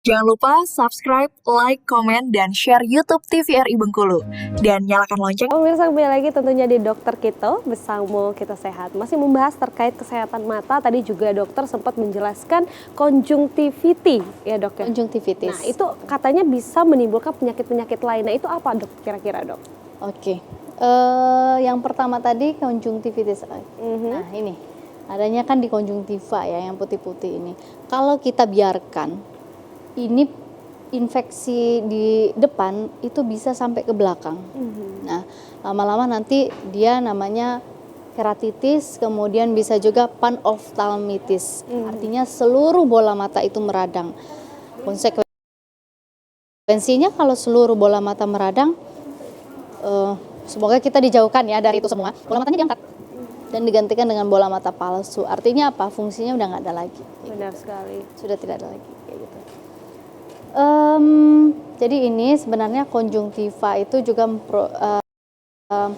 Jangan lupa subscribe, like, komen, dan share YouTube TVRI Bengkulu. Dan nyalakan lonceng. Pemirsa, kembali lagi tentunya di Dokter Kito bersama Kita Sehat. Masih membahas terkait kesehatan mata. Tadi juga dokter sempat menjelaskan konjungtiviti, ya dok ya? Konjungtivitis. Nah itu katanya bisa menimbulkan penyakit-penyakit lain. Nah itu apa dok kira-kira dok? Oke. Yang pertama tadi konjungtivitis. Nah ini, adanya kan di konjungtiva ya, yang putih-putih ini. Kalau kita biarkan, ini infeksi di depan itu bisa sampai ke belakang. Nah, lama-lama nanti dia namanya keratitis, kemudian bisa juga panophthalmitis. Artinya seluruh bola mata itu meradang. Konsekuensinya kalau seluruh bola mata meradang, semoga kita dijauhkan ya dari itu semua. Bola matanya diangkat dan digantikan dengan bola mata palsu. Artinya apa? Fungsinya udah nggak ada lagi. Benar sekali. Sudah tidak ada lagi kayak gitu. Jadi ini sebenarnya konjungtiva itu juga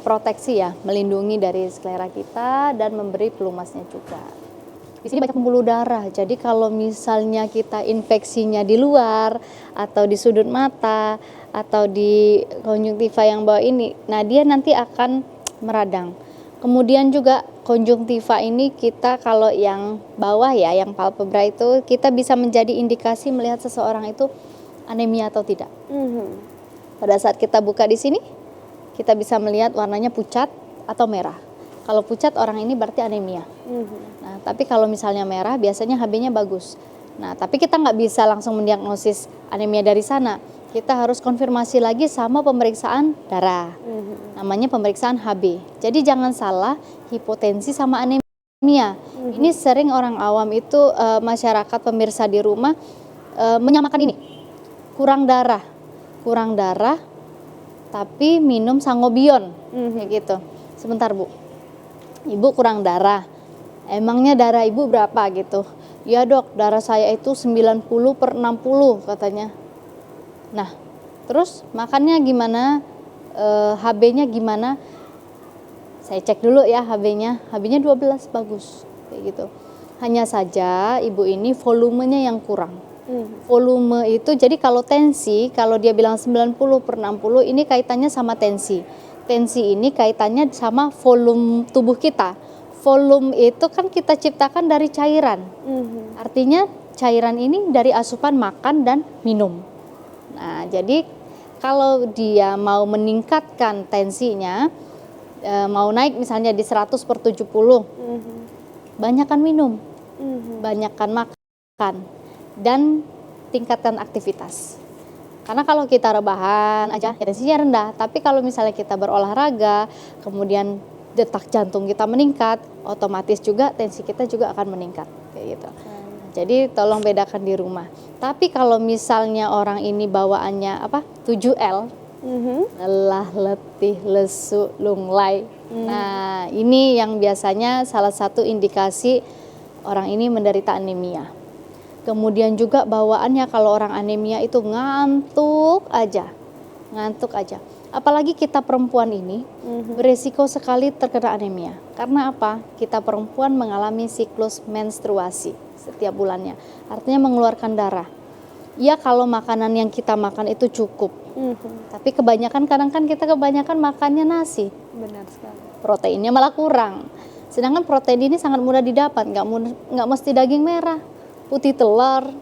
proteksi ya, melindungi dari sklera kita dan memberi pelumasnya juga. Di sini banyak pembuluh darah, jadi kalau misalnya kita infeksinya di luar atau di sudut mata atau di konjungtiva yang bawah ini, nah dia nanti akan meradang. Kemudian juga konjungtiva ini kita kalau yang bawah ya, yang palpebra itu kita bisa menjadi indikasi melihat seseorang itu anemia atau tidak. Pada saat kita buka di sini, kita bisa melihat warnanya pucat atau merah. Kalau pucat orang ini berarti anemia. Nah, tapi kalau misalnya merah biasanya HB-nya bagus. Nah, tapi kita nggak bisa langsung mendiagnosis anemia dari sana. Kita harus konfirmasi lagi sama pemeriksaan darah. Namanya pemeriksaan HB. Jadi jangan salah hipotensi sama anemia. Ini sering orang awam itu masyarakat pemirsa di rumah menyamakan ini. Kurang darah tapi minum sangobion kayak gitu. Sebentar Bu, Ibu kurang darah, emangnya darah Ibu berapa gitu? Ya dok, darah saya itu 90/60 katanya. Nah terus makannya gimana, HB-nya gimana? Saya cek dulu ya HB-nya 12 bagus kayak gitu. Hanya saja Ibu ini volumenya yang kurang. Volume itu, jadi kalau tensi, kalau dia bilang 90/60 ini kaitannya sama tensi. Tensi ini kaitannya sama volume tubuh kita. Volume itu kan kita ciptakan dari cairan. Artinya cairan ini dari asupan makan dan minum. Nah, jadi kalau dia mau meningkatkan tensinya, mau naik misalnya di 100/70, banyakkan minum, banyakkan makan, dan tingkatkan aktivitas. Karena kalau kita rebahan aja, ya tensinya rendah. Tapi kalau misalnya kita berolahraga, kemudian detak jantung kita meningkat, otomatis juga tensi kita juga akan meningkat, kayak gitu. Jadi tolong bedakan di rumah. Tapi kalau misalnya orang ini bawaannya 7L, lelah, letih, lesu, lunglai. Nah, ini yang biasanya salah satu indikasi orang ini menderita anemia. Kemudian juga bawaannya kalau orang anemia itu ngantuk aja. Apalagi kita perempuan ini beresiko sekali terkena anemia. Karena apa? Kita perempuan mengalami siklus menstruasi setiap bulannya. Artinya mengeluarkan darah. Ya kalau makanan yang kita makan itu cukup. Tapi kebanyakan kadang kan kita makannya nasi. Benar sekali. Proteinnya malah kurang. Sedangkan protein ini sangat mudah didapat, nggak mesti daging merah. Putih telur,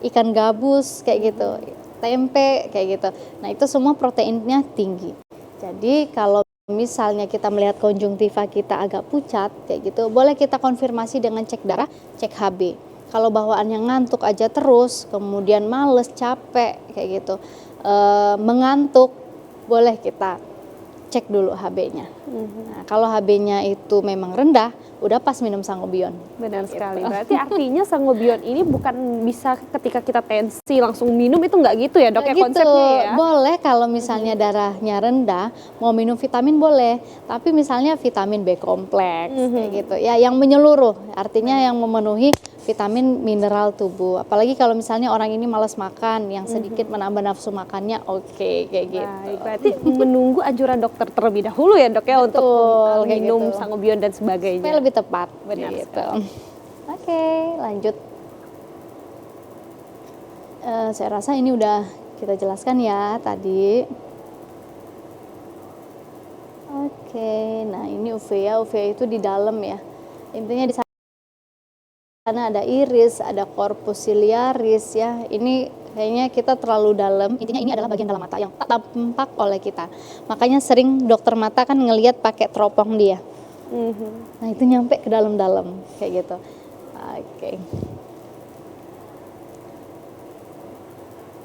ikan gabus kayak gitu, tempe kayak gitu. Nah itu semua proteinnya tinggi. Jadi kalau misalnya kita melihat konjungtiva kita agak pucat kayak gitu, boleh kita konfirmasi dengan cek darah, cek HB. Kalau bawaannya ngantuk aja terus, kemudian males, capek kayak gitu, mengantuk, boleh kita cek dulu HB-nya. Nah, kalau HB-nya itu memang rendah, udah pas minum sangobion. Benar sekali. Berarti artinya sangobion ini bukan bisa ketika kita tensi langsung minum, itu nggak gitu ya dok ya konsepnya ya? Boleh kalau misalnya darahnya rendah, mau minum vitamin boleh. Tapi misalnya vitamin B kompleks kayak gitu ya, yang menyeluruh. Artinya yang memenuhi vitamin mineral tubuh. Apalagi kalau misalnya orang ini malas makan, yang sedikit menambah nafsu makannya, oke, kayak gitu. Baik, berarti menunggu anjuran dokter terlebih dahulu ya dok ya. Betul, untuk kayak minum gitu. sangobion dan sebagainya. Supaya lebih tepat. Benar gitu. sekali. Oke, lanjut. Saya rasa ini udah kita jelaskan ya tadi. Oke, nah ini uvea. Uvea itu di dalam ya. Intinya di sana ada iris, ada corpus ciliaris ya. Ini kayaknya kita terlalu dalam. Intinya ini adalah bagian dalam mata yang tak tampak oleh kita. Makanya sering dokter mata kan ngelihat pakai teropong dia. Nah itu nyampe ke dalam-dalam kayak gitu. Oke.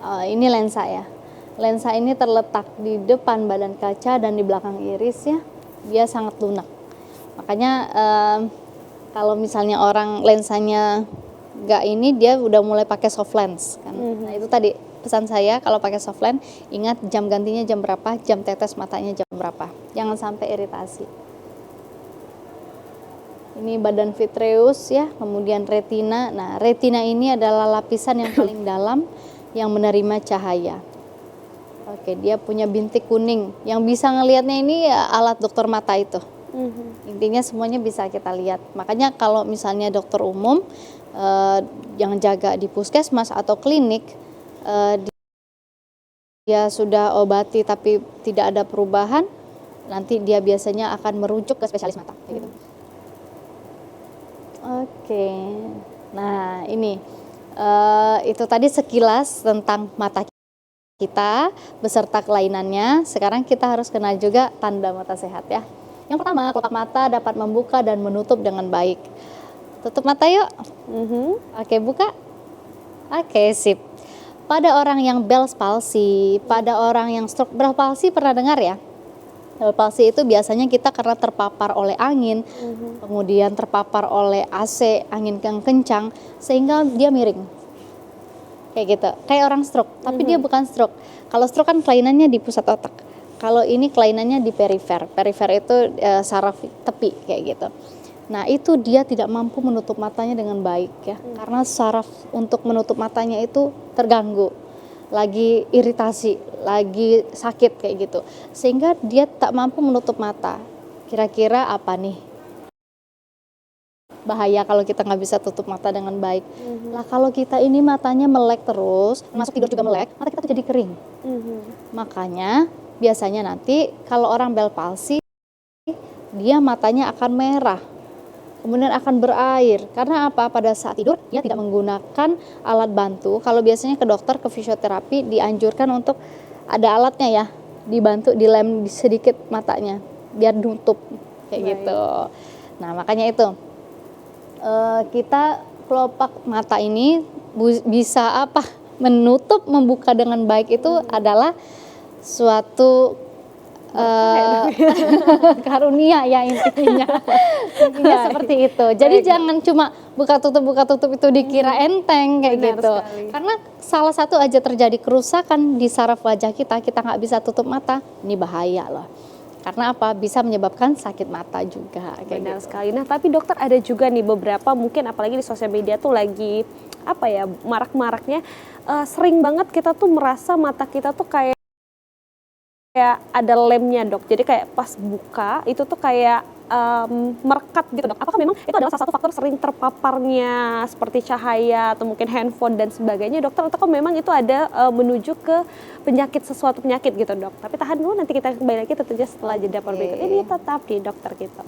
Ini lensa ya. Lensa ini terletak di depan badan kaca dan di belakang iris ya. Dia sangat lunak. Makanya kalau misalnya orang lensanya nggak ini, dia udah mulai pakai soft lens kan. Nah itu tadi pesan saya, kalau pakai soft lens ingat jam gantinya jam berapa, jam tetes matanya jam berapa. Jangan sampai iritasi. Ini badan vitreus ya, kemudian retina. Nah retina ini adalah lapisan yang paling dalam yang menerima cahaya. Oke, dia punya bintik kuning. Yang bisa ngelihatnya ini ya, alat dokter mata itu. Intinya semuanya bisa kita lihat. Makanya kalau misalnya dokter umum yang jaga di puskesmas atau klinik, dia sudah obati tapi tidak ada perubahan, nanti dia biasanya akan merujuk ke spesialis mata. Gitu. Oke, nah ini itu tadi sekilas tentang mata kita beserta kelainannya. Sekarang kita harus kenal juga tanda mata sehat ya. Yang pertama, kelopak mata dapat membuka dan menutup dengan baik. Tutup mata yuk. Oke, buka. Oke, sip. Pada orang yang Bell's palsy, pada orang yang stroke, Bell's palsy pernah dengar ya? Bell's palsy itu biasanya kita karena terpapar oleh angin, kemudian terpapar oleh AC, angin yang kencang, sehingga dia miring. Kayak gitu, kayak orang stroke, tapi dia bukan stroke. Kalau stroke kan kelainannya di pusat otak. Kalau ini kelainannya di perifer. Perifer itu saraf tepi kayak gitu. Nah itu dia tidak mampu menutup matanya dengan baik ya, karena saraf untuk menutup matanya itu terganggu, lagi iritasi, lagi sakit kayak gitu, sehingga dia tak mampu menutup mata. Kira-kira apa nih? Bahaya kalau kita nggak bisa tutup mata dengan baik. Lah kalau kita ini matanya melek terus, masuk tidur juga melek, mata kita tuh jadi kering. Makanya biasanya nanti kalau orang Bell's palsy, dia matanya akan merah, kemudian akan berair. Karena apa? Pada saat tidur dia tidak menggunakan alat bantu. Kalau biasanya ke dokter, ke fisioterapi dianjurkan untuk ada alatnya ya, dibantu dilem sedikit matanya biar nutup kayak gitu. Nah makanya itu kita kelopak mata ini bisa apa? Menutup, membuka dengan baik itu adalah suatu karunia ya intinya. Intinya seperti itu. Jadi jangan cuma buka tutup itu dikira enteng kayak gitu. Karena salah satu aja terjadi kerusakan di saraf wajah kita nggak bisa tutup mata, ini bahaya loh. Karena apa? Bisa menyebabkan sakit mata juga. Benar sekali. Nah, tapi dokter ada juga nih beberapa mungkin apalagi di sosial media tuh lagi apa ya, marak-maraknya sering banget kita tuh merasa mata kita tuh kayak ada lemnya dok. Jadi kayak pas buka itu tuh kayak merekat gitu dok. Apakah memang itu adalah salah satu faktor sering terpaparnya seperti cahaya atau mungkin handphone dan sebagainya dokter? Atau memang itu ada menuju ke suatu penyakit gitu dok? Tapi tahan dulu, nanti kita kembali lagi tentunya setelah jeda berikut ini, tetap di dokter kita.